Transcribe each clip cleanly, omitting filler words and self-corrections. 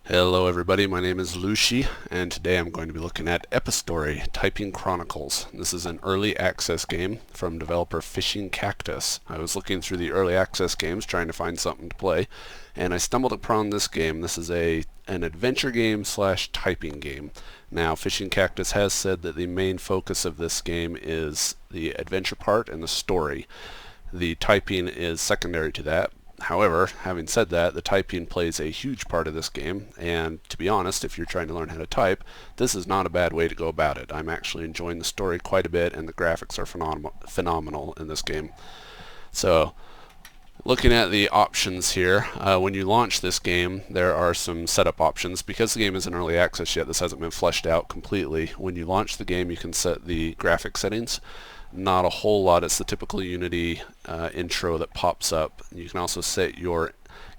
Hello everybody, my name is Lushi, and today I'm going to be looking at Epistory, Typing Chronicles. This is an early access game from developer Fishing Cactus. I was looking through the early access games trying to find something to play, and I stumbled upon this game. This is an adventure game slash typing game. Now, Fishing Cactus has said that the main focus of this game is the adventure part and the story. The typing is secondary to that. However, having said that, the typing plays a huge part of this game, and to be honest, if you're trying to learn how to type, this is not a bad way to go about it. I'm actually enjoying the story quite a bit, and the graphics are phenomenal in this game. So, looking at the options here, when you launch this game, there are some setup options. Because the game isn't early access yet, this hasn't been fleshed out completely. When you launch the game, you can set the graphic settings. Not a whole lot. It's the typical Unity intro that pops up. You can also set your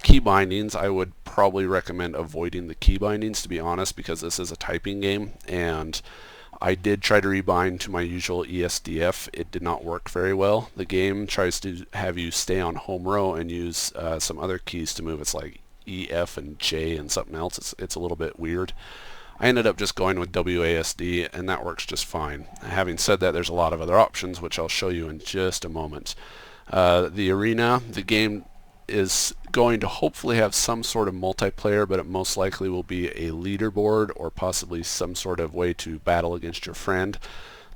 key bindings. I would probably recommend avoiding the key bindings, to be honest, because this is a typing game, and I did try to rebind to my usual ESDF. It did not work very well. The game tries to have you stay on home row and use some other keys to move. It's like E, F, and J and something else. It's a little bit weird. I ended up just going with WASD, and that works just fine. Having said that, there's a lot of other options, which I'll show you in just a moment. The arena, the game is going to hopefully have some sort of multiplayer, but it most likely will be a leaderboard or possibly some sort of way to battle against your friend.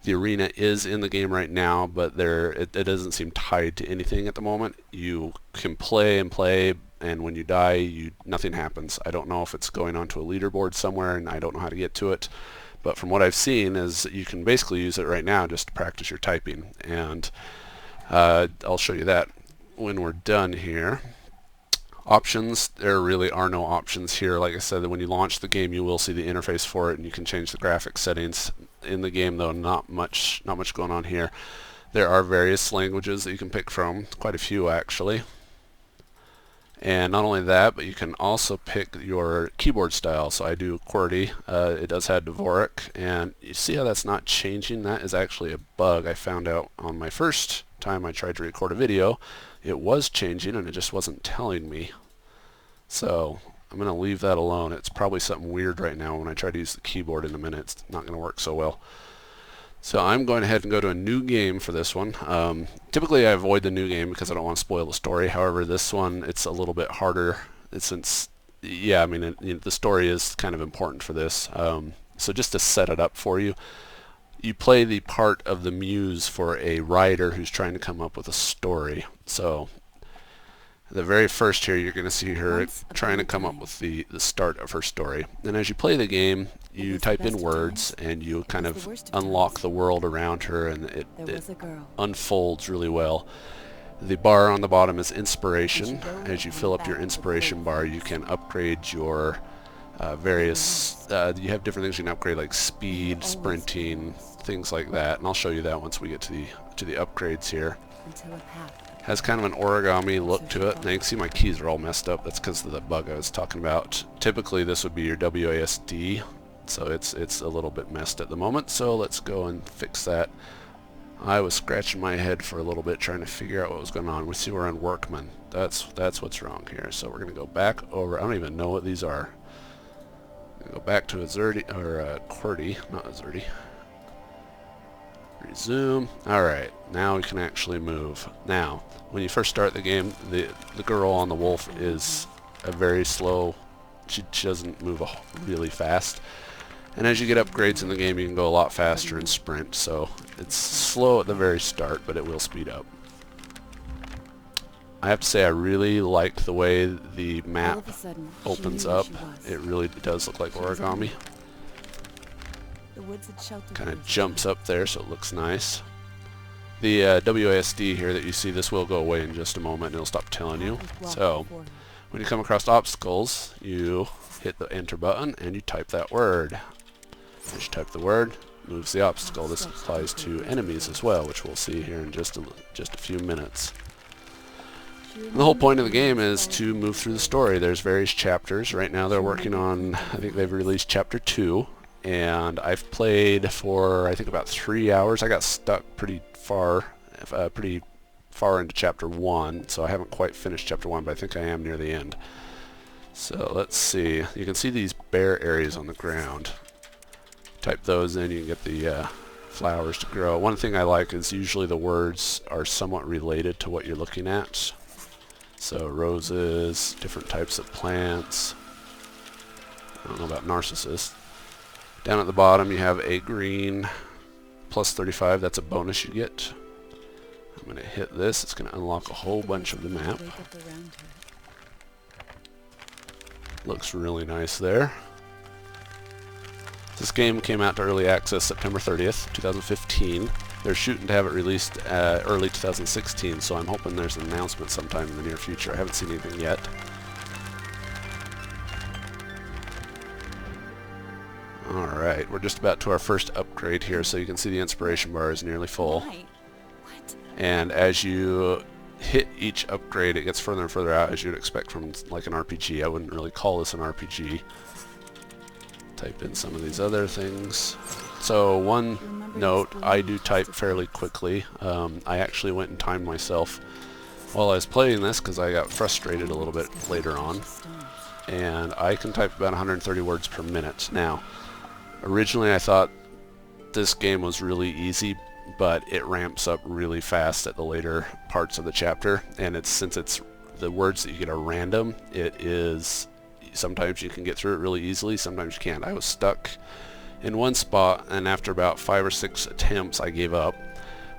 The arena is in the game right now, but it doesn't seem tied to anything at the moment. You can play and play, and when you die, nothing happens. I don't know if it's going onto a leaderboard somewhere, and I don't know how to get to it. But from what I've seen is you can basically use it right now just to practice your typing. And I'll show you that when we're done here. Options, there really are no options here. Like I said, when you launch the game, you will see the interface for it, and you can change the graphic settings. In the game, though, not much going on here. There are various languages that you can pick from, quite a few actually. And not only that, but you can also pick your keyboard style. So I do QWERTY. It does have Dvorak, and you see how that's not changing? That is actually a bug I found out on my first time I tried to record a video. It was changing, and it just wasn't telling me. So I'm going to leave that alone. It's probably something weird right now. When I try to use the keyboard in a minute, it's not going to work so well. So I'm going ahead and go to a new game for this one. Typically I avoid the new game because I don't want to spoil the story. However, this one, it's a little bit harder since, yeah, I mean, the story is kind of important for this. So just to set it up for you, you play the part of the muse for a writer who's trying to come up with a story. So the very first here, you're going to see her trying to come up with the start of her story. And as you play the game, you type in words, and you kind of unlock the world around her, and it unfolds really well. The bar on the bottom is inspiration. As you fill up your inspiration bar, you can upgrade your various, you have different things you can upgrade, like speed, sprinting, things like that. And I'll show you that once we get to the upgrades here. Has kind of an origami look to it. Now you can see my keys are all messed up. That's because of the bug I was talking about. Typically this would be your WASD, so it's a little bit messed at the moment. So let's go and fix that. I was scratching my head for a little bit trying to figure out what was going on. We see we're on Workman. That's what's wrong here. So we're going to go back over. I don't even know what these are. Go back to Azerty, or QWERTY, not Azerty. Resume. Alright, now we can actually move. Now, when you first start the game, the girl on the wolf is a very slow, she doesn't move really fast. And as you get upgrades in the game, you can go a lot faster and sprint, so it's slow at the very start, but it will speed up. I have to say I really liked the way the map opens up. It really does look like origami. Kind of jumps up there, so it looks nice. The WASD here that you see, this will go away in just a moment, and it'll stop telling you. So when you come across obstacles, you hit the enter button and you type that word. As you type the word, moves the obstacle. This applies to enemies as well, which we'll see here in just a few minutes. And the whole point of the game is to move through the story. There's various chapters. Right now they're working on, I think they've released chapter 2. And I've played for I think about 3 hours. I got stuck pretty far into chapter 1, so I haven't quite finished chapter 1, but I think I am near the end. So let's see. You can see these bare areas on the ground. Type those in, you can get the flowers to grow. One thing I like is usually the words are somewhat related to what you're looking at. So roses, different types of plants. I don't know about narcissus. Down at the bottom you have a green plus 35. That's a bonus you get. I'm going to hit this. It's going to unlock a whole bunch of the map. Looks really nice there. This game came out to early access September 30th, 2015. They're shooting to have it released early 2016, so I'm hoping there's an announcement sometime in the near future. I haven't seen anything yet. Alright, we're just about to our first upgrade here, so you can see the inspiration bar is nearly full. And as you hit each upgrade, it gets further and further out, as you'd expect from like an RPG. I wouldn't really call this an RPG. Type in some of these other things. So one note, I do type fairly quickly. I actually went and timed myself while I was playing this because I got frustrated a little bit later on. And I can type about 130 words per minute. Now, originally I thought this game was really easy, but it ramps up really fast at the later parts of the chapter. And since it's the words that you get are random, it is... Sometimes you can get through it really easily, sometimes you can't. I was stuck in one spot, and after about 5 or 6 attempts I gave up.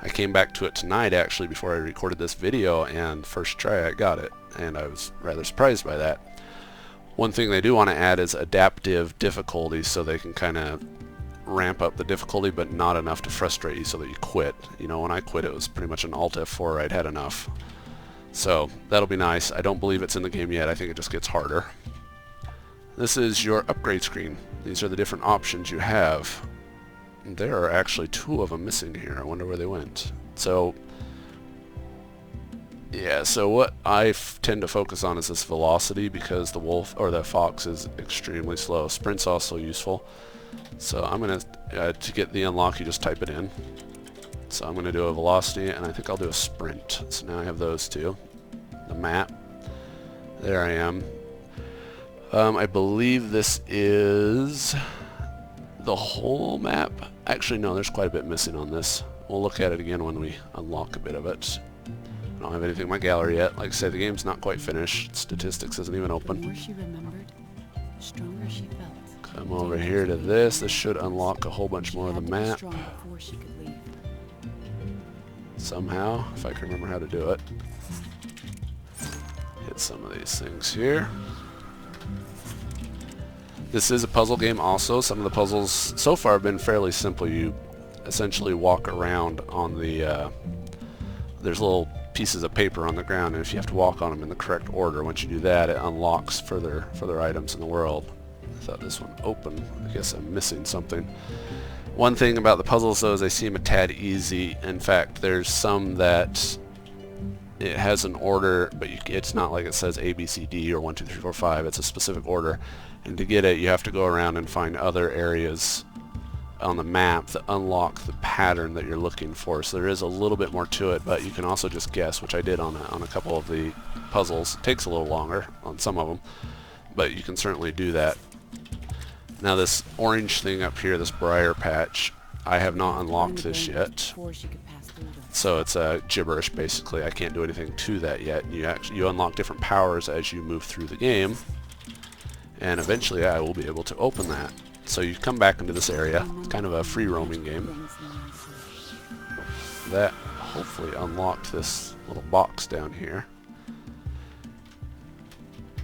I came back to it tonight actually before I recorded this video, and first try I got it, and I was rather surprised by that. One thing they do want to add is adaptive difficulty, so they can kind of ramp up the difficulty but not enough to frustrate you so that you quit. You know, when I quit it was pretty much an Alt F4, I'd had enough. So that'll be nice. I don't believe it's in the game yet, I think it just gets harder. This is your upgrade screen. These are the different options you have. There are actually 2 of them missing here. I wonder where they went. So, yeah, so what I tend to focus on is this velocity because the wolf or the fox is extremely slow. Sprint's also useful. So I'm going to get the unlock, you just type it in. So I'm going to do a velocity, and I think I'll do a sprint. So now I have those 2. The map. There I am. I believe this is the whole map. Actually, no, there's quite a bit missing on this. We'll look at it again when we unlock a bit of it. I don't have anything in my gallery yet. Like I said, the game's not quite finished. Statistics isn't even open. The more she remembered, the stronger she felt. Come over here to this. This should unlock a whole bunch more of the map. Somehow, if I can remember how to do it. Hit some of these things here. This is a puzzle game also. Some of the puzzles so far have been fairly simple. You essentially walk around on the... there's little pieces of paper on the ground, and if you have to walk on them in the correct order, once you do that, it unlocks further items in the world. I thought this one opened. I guess I'm missing something. One thing about the puzzles, though, is they seem a tad easy. In fact, there's some that it has an order, but it's not like it says A, B, C, D, or 1, 2, 3, 4, 5. It's a specific order. And to get it, you have to go around and find other areas on the map that unlock the pattern that you're looking for. So there is a little bit more to it, but you can also just guess, which I did on a couple of the puzzles. It takes a little longer on some of them, but you can certainly do that. Now this orange thing up here, this briar patch, I have not unlocked this yet. So it's gibberish basically. I can't do anything to that yet. You unlock different powers as you move through the game, and eventually I will be able to open that. So you come back into this area. It's kind of a free roaming game. That hopefully unlocked this little box down here.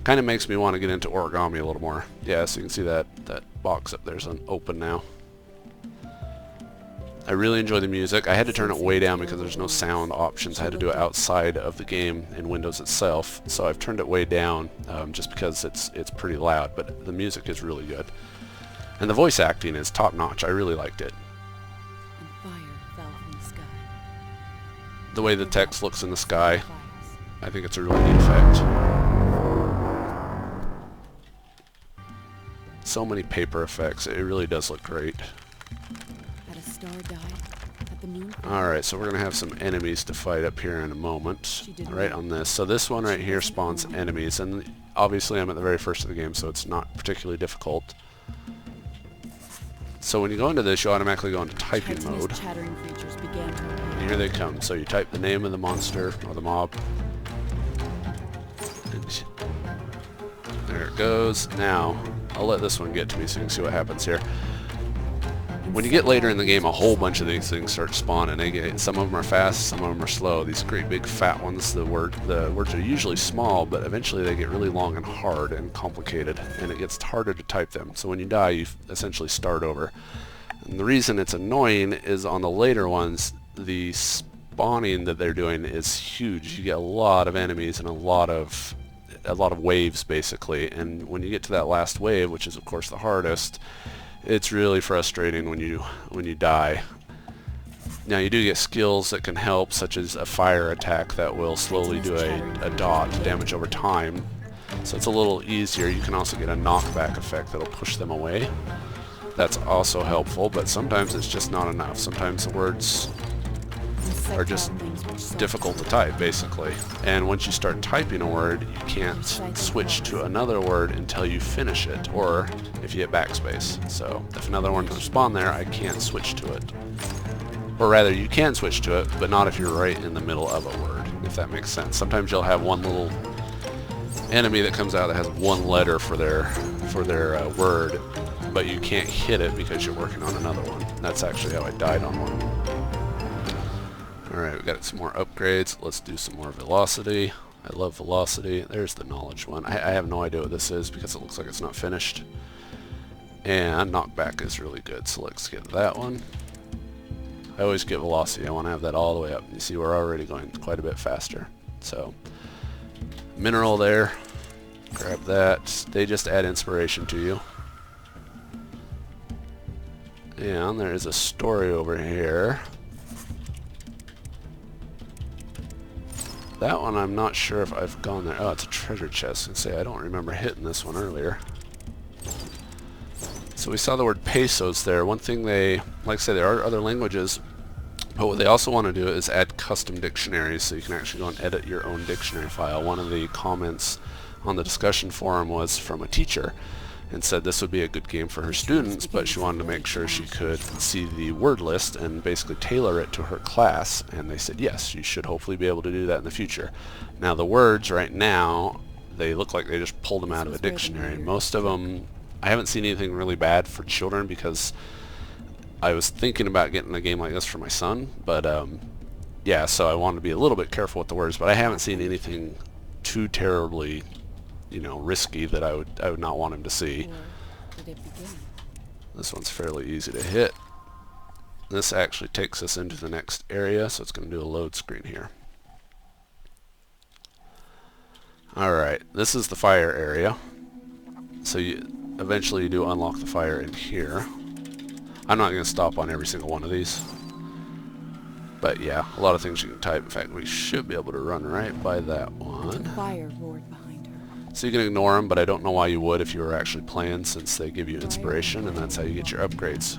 Kind of makes me want to get into origami a little more. Yeah, so you can see that box up there's open now. I really enjoy the music. I had to turn it way down because there's no sound options. I had to do it outside of the game in Windows itself. So I've turned it way down just because it's pretty loud, but the music is really good. And the voice acting is top notch. I really liked it. And fire fell from the sky. The way the text looks in the sky, I think it's a really neat effect. So many paper effects. It really does look great. Had a star died, had The moon. Alright, so we're going to have some enemies to fight up here in a moment. Right on this. So this one right here spawns enemies, and obviously I'm at the very first of the game, so it's not particularly difficult. So when you go into this, you automatically go into typing mode. Chattering creatures began to appear. And here they come. So you type the name of the monster, or the mob. And there it goes. Now, I'll let this one get to me so you can see what happens here. When you get later in the game, a whole bunch of these things start spawning. Some of them are fast, some of them are slow. These great big fat ones, the words are usually small, but eventually they get really long and hard and complicated, and it gets harder to type them. So when you die, you essentially start over. And the reason it's annoying is on the later ones, the spawning that they're doing is huge. You get a lot of enemies and a lot of waves, basically. And when you get to that last wave, which is of course the hardest, it's really frustrating when you die. Now you do get skills that can help, such as a fire attack that will slowly do a dot damage over time. So it's a little easier. You can also get a knockback effect that'll push them away. That's also helpful, but sometimes it's just not enough. Sometimes the words are just difficult to type, basically. And once you start typing a word, you can't switch to another word until you finish it, or if you hit backspace. So if another one comes spawn there, I can't switch to it. Or rather, you can switch to it, but not if you're right in the middle of a word, if that makes sense. Sometimes you'll have one little enemy that comes out that has one letter for their word, but you can't hit it because you're working on another one. That's actually how I died on one. Alright, we got some more upgrades. Let's do some more velocity. I love velocity. There's the knowledge one. I have no idea what this is because it looks like it's not finished. And knockback is really good, so let's get that one. I always get velocity. I want to have that all the way up. You see, we're already going quite a bit faster. So, mineral there. Grab that. They just add inspiration to you. And there is a story over here. That one I'm not sure if I've gone there. Oh, it's a treasure chest. And say I don't remember hitting this one earlier. So we saw the word pesos there. One thing they, like I say, there are other languages, but what they also want to do is add custom dictionaries, so you can actually go and edit your own dictionary file. One of the comments on the discussion forum was from a teacher and said this would be a good game for her students, but she wanted to make sure she could see the word list and basically tailor it to her class, and they said yes, you should hopefully be able to do that in the future. Now the words right now, they look like they just pulled them out of a dictionary. Most of them, I haven't seen anything really bad for children because I was thinking about getting a game like this for my son, but yeah, so I wanted to be a little bit careful with the words, but I haven't seen anything too terribly, you know, risky that I would not want him to see. This one's fairly easy to hit. This actually takes us into the next area, so it's going to do a load screen here. Alright, this is the fire area. So eventually you do unlock the fire in here. I'm not going to stop on every single one of these. But yeah, a lot of things you can type. In fact, we should be able to run right by that one. Fire roared behind her. So you can ignore them, but I don't know why you would if you were actually playing, since they give you inspiration, and that's how you get your upgrades.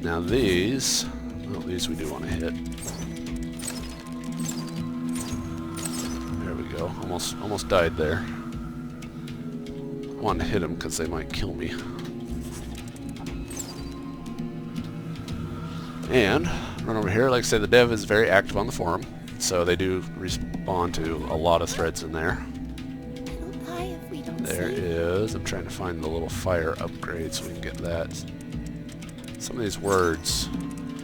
Now these, well, these we do want to hit. There we go. Almost died there. I wanted to hit them because they might kill me. And run over here. Like I said, the dev is very active on the forum, so they do respond to a lot of threads in there. There is. I'm trying to find the little fire upgrade so we can get that. Some of these words,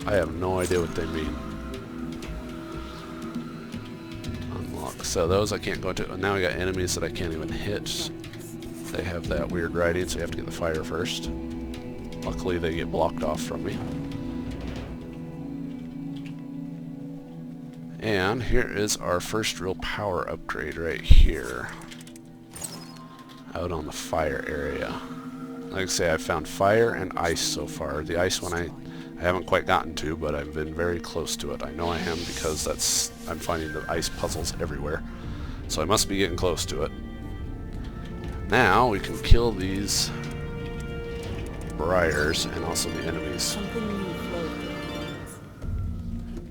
I have no idea what they mean. Unlock. So those I can't go into. Now we got enemies that I can't even hit. They have that weird writing, so you have to get the fire first. Luckily they get blocked off from me. And here is our first real power upgrade right here. Out on the fire area. Like I say, I've found fire and ice so far. The ice one I haven't quite gotten to, but I've been very close to it. I know I am because I'm finding the ice puzzles everywhere. So I must be getting close to it. Now we can kill these briars and also the enemies. Something new flowed through my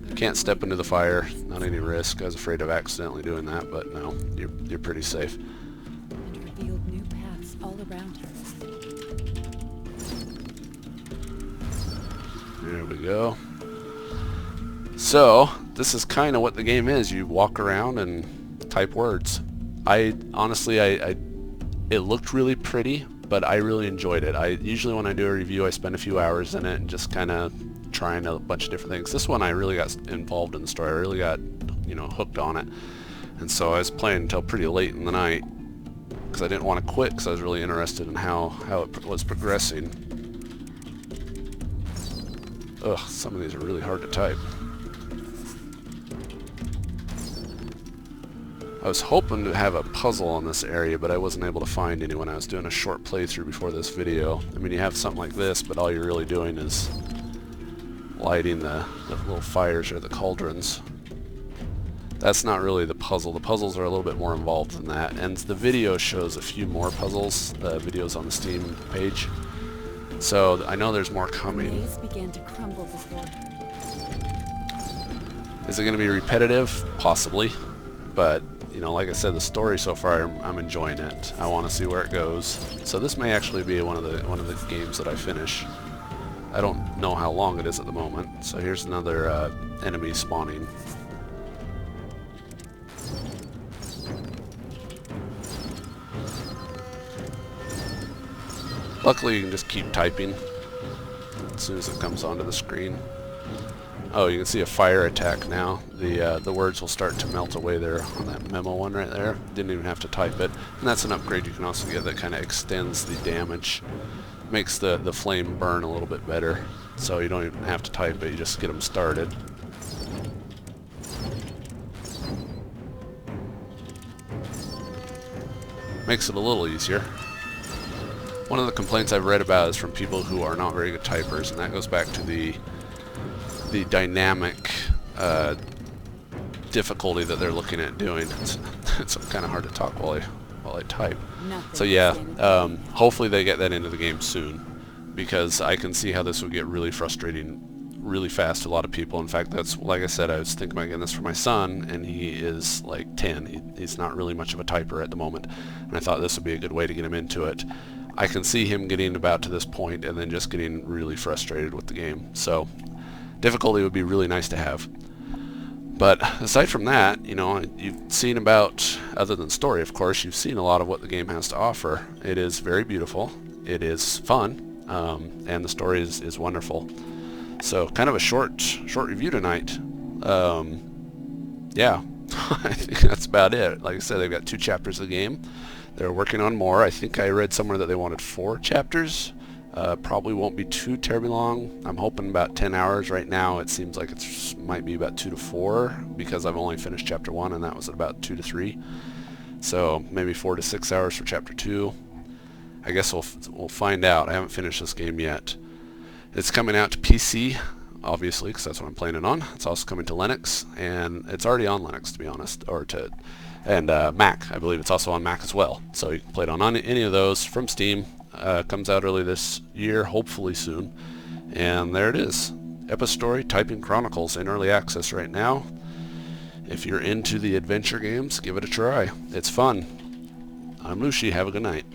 veins. Can't step into the fire, not any risk. I was afraid of accidentally doing that, but no, you're pretty safe. And revealed new paths all around her. There we go. So, this is kind of what the game is. You walk around and type words. Honestly, it looked really pretty, but I really enjoyed it. Usually when I do a review, I spend a few hours in it and just kind of trying a bunch of different things. This one, I really got involved in the story. I really got, hooked on it. And so I was playing until pretty late in the night because I didn't want to quit because I was really interested in how it was progressing. Ugh, some of these are really hard to type. I was hoping to have a puzzle in this area, but I wasn't able to find any when I was doing a short playthrough before this video. I mean, you have something like this, but all you're really doing is lighting the little fires or the cauldrons. That's not really the puzzle. The puzzles are a little bit more involved than that, and the video shows a few more puzzles, the videos on the Steam page. So I know there's more coming. Maze began to crumble before her. Is it going to be repetitive? Possibly. But, like I said, the story so far, I'm enjoying it. I want to see where it goes. So this may actually be one of the games that I finish. I don't know how long it is at the moment. So here's another enemy spawning. Luckily, you can just keep typing as soon as it comes onto the screen. Oh, you can see a fire attack now. The words will start to melt away there on that memo one right there. Didn't even have to type it. And that's an upgrade you can also get that kind of extends the damage. Makes the flame burn a little bit better. So you don't even have to type it, you just get them started. Makes it a little easier. One of the complaints I've read about is from people who are not very good typers, and that goes back to the dynamic difficulty that they're looking at doing. It's kind of hard to talk while I type. So yeah, hopefully they get that into the game soon, because I can see how this would get really frustrating really fast to a lot of people. In fact, that's, like I said, I was thinking about getting this for my son, and he is like 10. He's not really much of a typer at the moment, and I thought this would be a good way to get him into it. I can see him getting about to this point and then just getting really frustrated with the game. So difficulty would be really nice to have. But aside from that, you've seen about, other than story of course, you've seen a lot of what the game has to offer. It is very beautiful, it is fun, and the story is wonderful. So kind of a short review tonight. Yeah, I think that's about it. Like I said, they've got 2 chapters of the game. They're working on more. I think I read somewhere that they wanted 4 chapters. Probably won't be too terribly long. I'm hoping about 10 hours. Right now it seems like it might be about 2 to 4 because I've only finished chapter 1 and that was at about 2 to 3. So maybe 4 to 6 hours for chapter 2. I guess we'll find out. I haven't finished this game yet. It's coming out to PC, obviously, because that's what I'm playing it on. It's also coming to Linux, and it's already on Linux, to be honest, and Mac. I believe it's also on Mac as well. So you can play it on any of those from Steam. Comes out early this year, hopefully soon. And there it is. Epistory Typing Chronicles in early access right now. If you're into the adventure games, give it a try. It's fun. I'm Lushi. Have a good night.